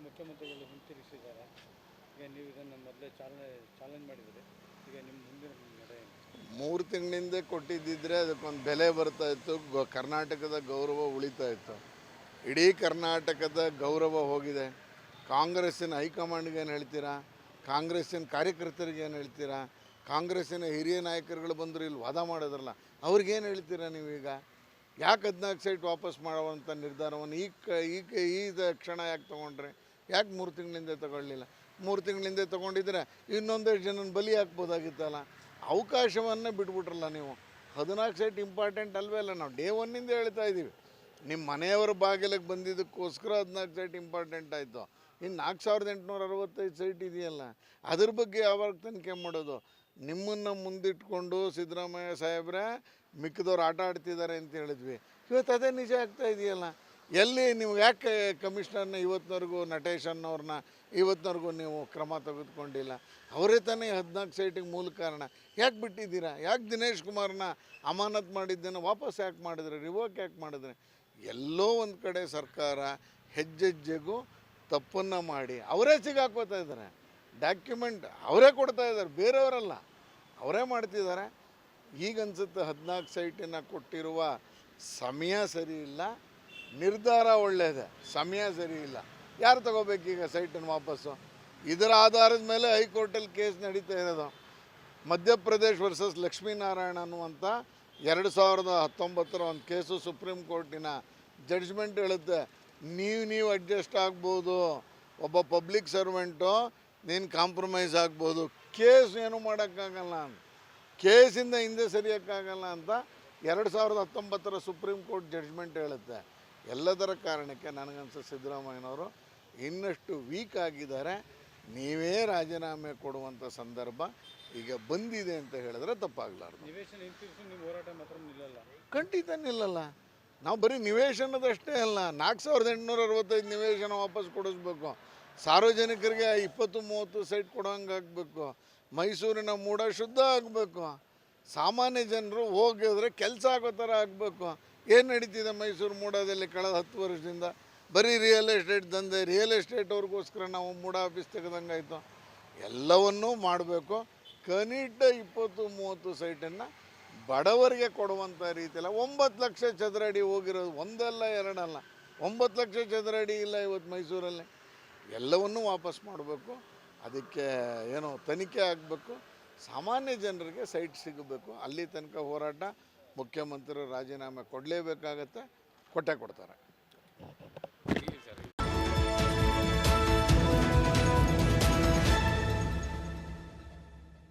ಮುಖ್ಯಮಂತ್ರಿಗಳು ಹಿಂತಿರುಗಿಸಿದ್ದಾರೆ. ಈಗ ನೀವು ಇದನ್ನು ಮೊದಲೇ ಚಾಲೆಂಜ್ ಮಾಡಿದರೆ, ಈಗ ನಿಮ್ಮ ಮುಂದಿನ ನಡೆ ಏನು? 3 ತಿಂಗಳಿಂದ ಕೊಟ್ಟಿದ್ದಿದ್ರೆ ಅದಕ್ಕೊಂದು ಬೆಲೆ ಬರ್ತಾ ಇತ್ತು, ಕರ್ನಾಟಕದ ಗೌರವ ಉಳಿತಾ ಇತ್ತು. ಇಡೀ ಕರ್ನಾಟಕದ ಗೌರವ ಹೋಗಿದೆ. ಕಾಂಗ್ರೆಸ್ಸಿನ ಹೈಕಮಾಂಡ್ಗೆ ಏನು ಹೇಳ್ತೀರಾ? ಕಾಂಗ್ರೆಸ್ಸಿನ ಕಾರ್ಯಕರ್ತರಿಗೆ ಏನು ಹೇಳ್ತೀರಾ? ಕಾಂಗ್ರೆಸ್ಸಿನ ಹಿರಿಯ ನಾಯಕರುಗಳು ಬಂದರು ಇಲ್ಲಿ ವಾದ ಮಾಡೋದ್ರಲ್ಲ, ಅವ್ರಿಗೇನು ಹೇಳ್ತೀರಾ ನೀವೀಗ? ಯಾಕೆ 14 ಸೀಟ್ ವಾಪಸ್ ಮಾಡುವಂಥ ನಿರ್ಧಾರವನ್ನು ಈ ಕ್ಷಣ ಯಾಕೆ ತೊಗೊಂಡ್ರೆ? ಯಾಕೆ 3 ತಿಂಗಳಿಂದ ತೊಗೊಳ್ಳಿಲ್ಲ? 3 ತಿಂಗಳಿಂದ ತೊಗೊಂಡಿದ್ರೆ ಇನ್ನೊಂದಷ್ಟು ಜನನ ಬಲಿ ಹಾಕ್ಬೋದಾಗಿತ್ತಲ್ಲ. ಅವಕಾಶವನ್ನೇ ಬಿಟ್ಬಿಟ್ರಲ್ಲ ನೀವು. 14 ಸೀಟ್ ಇಂಪಾರ್ಟೆಂಟ್ ಅಲ್ವೇ ಅಲ್ಲ. ನಾವು ಡೇ ಒನ್ನಿಂದ ಹೇಳ್ತಾ ಇದ್ದೀವಿ, ನಿಮ್ಮ ಮನೆಯವರ ಬಾಗಿಲಿಗೆ ಬಂದಿದ್ದಕ್ಕೋಸ್ಕರ 14 ಸೀಟ್ ಇಂಪಾರ್ಟೆಂಟ್ ಆಯಿತು. ಇನ್ನು 4865 ಸೀಟ್ ಇದೆಯಲ್ಲ, ಅದ್ರ ಬಗ್ಗೆ ಯಾವಾಗ ತನಿಖೆ ಮಾಡೋದು? ನಿಮ್ಮನ್ನು ಮುಂದಿಟ್ಕೊಂಡು ಸಿದ್ದರಾಮಯ್ಯ ಸಾಹೇಬ್ರೆ ಮಿಕ್ಕಿದವ್ರು ಆಟ ಆಡ್ತಿದ್ದಾರೆ ಅಂತ ಹೇಳಿದ್ವಿ. ಇವತ್ತು ಅದೇ ನಿಜ ಆಗ್ತಾ ಇದೆಯಲ್ಲ. ಎಲ್ಲಿ ನೀವು ಯಾಕೆ ಕಮಿಷನರ್ನ ಇವತ್ತಿನವರೆಗೂ, ನಟೇಶ್ ಅನ್ನೋರನ್ನ ಇವತ್ತಿನವರೆಗೂ ನೀವು ಕ್ರಮ ತೆಗೆದುಕೊಂಡಿಲ್ಲ? ಅವರೇ ತಾನೇ 14 ಸೀಟಿಗೆ ಮೂಲ ಕಾರಣ. ಯಾಕೆ ಬಿಟ್ಟಿದ್ದೀರಾ? ಯಾಕೆ ದಿನೇಶ್ ಕುಮಾರ್ನ ಅಮಾನತ್ ಮಾಡಿದ್ದನ್ನು ವಾಪಸ್ ಯಾಕೆ ಮಾಡಿದ್ರೆ? ರಿವೋಕ್ ಯಾಕೆ ಮಾಡಿದ್ರೆ? ಎಲ್ಲೋ ಒಂದು ಕಡೆ ಸರ್ಕಾರ ಹೆಜ್ಜೆಜ್ಜೆಗೂ ತಪ್ಪನ್ನು ಮಾಡಿ ಅವರೇ ಸಿಗಾಕೋತಾ ಇದ್ದಾರೆ. ಡಾಕ್ಯುಮೆಂಟ್ ಅವರೇ ಕೊಡ್ತಾ ಇದ್ದಾರೆ, ಬೇರೆಯವರಲ್ಲ, ಅವರೇ ಮಾಡ್ತಿದ್ದಾರೆ. ಈಗ ಅನ್ಸುತ್ತೆ 14 ಸೈಟನ್ನು ಕೊಟ್ಟಿರುವ ಸಮಯ ಸರಿ ಇಲ್ಲ, ನಿರ್ಧಾರ ಒಳ್ಳೆಯದೇ, ಸಮಯ ಸರಿ ಇಲ್ಲ. ಯಾರು ತಗೋಬೇಕೀಗ ಸೈಟನ್ನು ವಾಪಸ್ಸು? ಇದರ ಆಧಾರದ ಮೇಲೆ ಹೈಕೋರ್ಟಲ್ಲಿ ಕೇಸ್ ನಡೀತಾ ಇರೋದು. ಮಧ್ಯಪ್ರದೇಶ್ ವರ್ಸಸ್ ಲಕ್ಷ್ಮೀನಾರಾಯಣ ಅನ್ನುವಂಥ 2019 ಒಂದು ಕೇಸು ಸುಪ್ರೀಂ ಕೋರ್ಟಿನ ಜಡ್ಜ್ಮೆಂಟ್ ಹೇಳುತ್ತೆ, ನೀವು ಅಡ್ಜಸ್ಟ್ ಆಗ್ಬೋದು, ಒಬ್ಬ ಪಬ್ಲಿಕ್ ಸರ್ವೆಂಟು ನೀನು ಕಾಂಪ್ರಮೈಸ್ ಆಗ್ಬೋದು, ಕೇಸ್ ಏನು ಮಾಡೋಕ್ಕಾಗಲ್ಲ, ಕೇಸಿಂದ ಹಿಂದೆ ಸರಿಯೋಕ್ಕಾಗಲ್ಲ ಅಂತ 2019 ಸುಪ್ರೀಂ ಕೋರ್ಟ್ ಜಡ್ಜ್ಮೆಂಟ್ ಹೇಳುತ್ತೆ. ಎಲ್ಲದರ ಕಾರಣಕ್ಕೆ ನನಗನ್ಸೋ ಸಿದ್ದರಾಮಯ್ಯನವರು ಇನ್ನಷ್ಟು ವೀಕ್ ಆಗಿದ್ದಾರೆ. ನೀವೇ ರಾಜೀನಾಮೆ ಕೊಡುವಂಥ ಸಂದರ್ಭ ಈಗ ಬಂದಿದೆ ಅಂತ ಹೇಳಿದ್ರೆ ತಪ್ಪಾಗಲಾರ್ದು. ನಿವೇಶನ ಹಿಂತಿರುಗಿಸಿ ನಿಮ್ಮ ಹೋರಾಟ ಮಾತ್ರ ನಿಲ್ಲಲ್ಲ? ಖಂಡಿತ ನಿಲ್ಲಲ್ಲ. ನಾವು ಬರೀ ನಿವೇಶನದಷ್ಟೇ ಅಲ್ಲ, 4865 ನಿವೇಶನ ವಾಪಸ್ ಕೊಡಿಸ್ಬೇಕು. ಸಾರ್ವಜನಿಕರಿಗೆ 20-30 ಸೈಟ್ ಕೊಡೋಂಗೆ ಆಗಬೇಕು. ಮೈಸೂರಿನ ಮೂಡ ಶುದ್ಧ ಆಗಬೇಕು. ಸಾಮಾನ್ಯ ಜನರು ಹೋಗಿದ್ರೆ ಕೆಲಸ ಆಗೋ ಥರ ಆಗಬೇಕು. ಏನು ನಡೀತಿದೆ ಮೈಸೂರು ಮೂಡದಲ್ಲಿ ಕಳೆದ 10 ವರ್ಷದಿಂದ? ಬರೀ ರಿಯಲ್ ಎಸ್ಟೇಟ್ ದಂಧೆ, ರಿಯಲ್ ಎಸ್ಟೇಟ್ ಅವ್ರಿಗೋಸ್ಕರ ನಾವು ಮೂಡ ಆಫೀಸ್ ತೆಗೆದಂಗೆ ಆಯಿತು. ಎಲ್ಲವನ್ನೂ ಮಾಡಬೇಕು. ಕನಿಷ್ಠ 20-30 ಸೈಟನ್ನು ಬಡವರಿಗೆ ಕೊಡುವಂಥ ರೀತಿಯಲ್ಲ. 9 ಲಕ್ಷ ಚದರ ಅಡಿ ಹೋಗಿರೋದು, ಒಂದಲ್ಲ ಎರಡಲ್ಲ, 9 ಲಕ್ಷ ಚದರ ಅಡಿ ಇಲ್ಲ ಇವತ್ತು ಮೈಸೂರಲ್ಲಿ. ಎಲ್ಲವನ್ನೂ ವಾಪಸ್ ಮಾಡಬೇಕು. ಅದಕ್ಕೆ ಏನೋ ತನಿಖೆ ಆಗಬೇಕು, ಸಾಮಾನ್ಯ ಜನರಿಗೆ ಸೈಟ್ ಸಿಗಬೇಕು. ಅಲ್ಲಿ ತನಕ ಹೋರಾಟ ಮುಖ್ಯಮಂತ್ರಿ ರಾಜೀನಾಮೆ ಕೊಡಲೇಬೇಕಾಗತ್ತೆ, ಕೊಟ್ಟೇ ಕೊಡ್ತಾರೆ.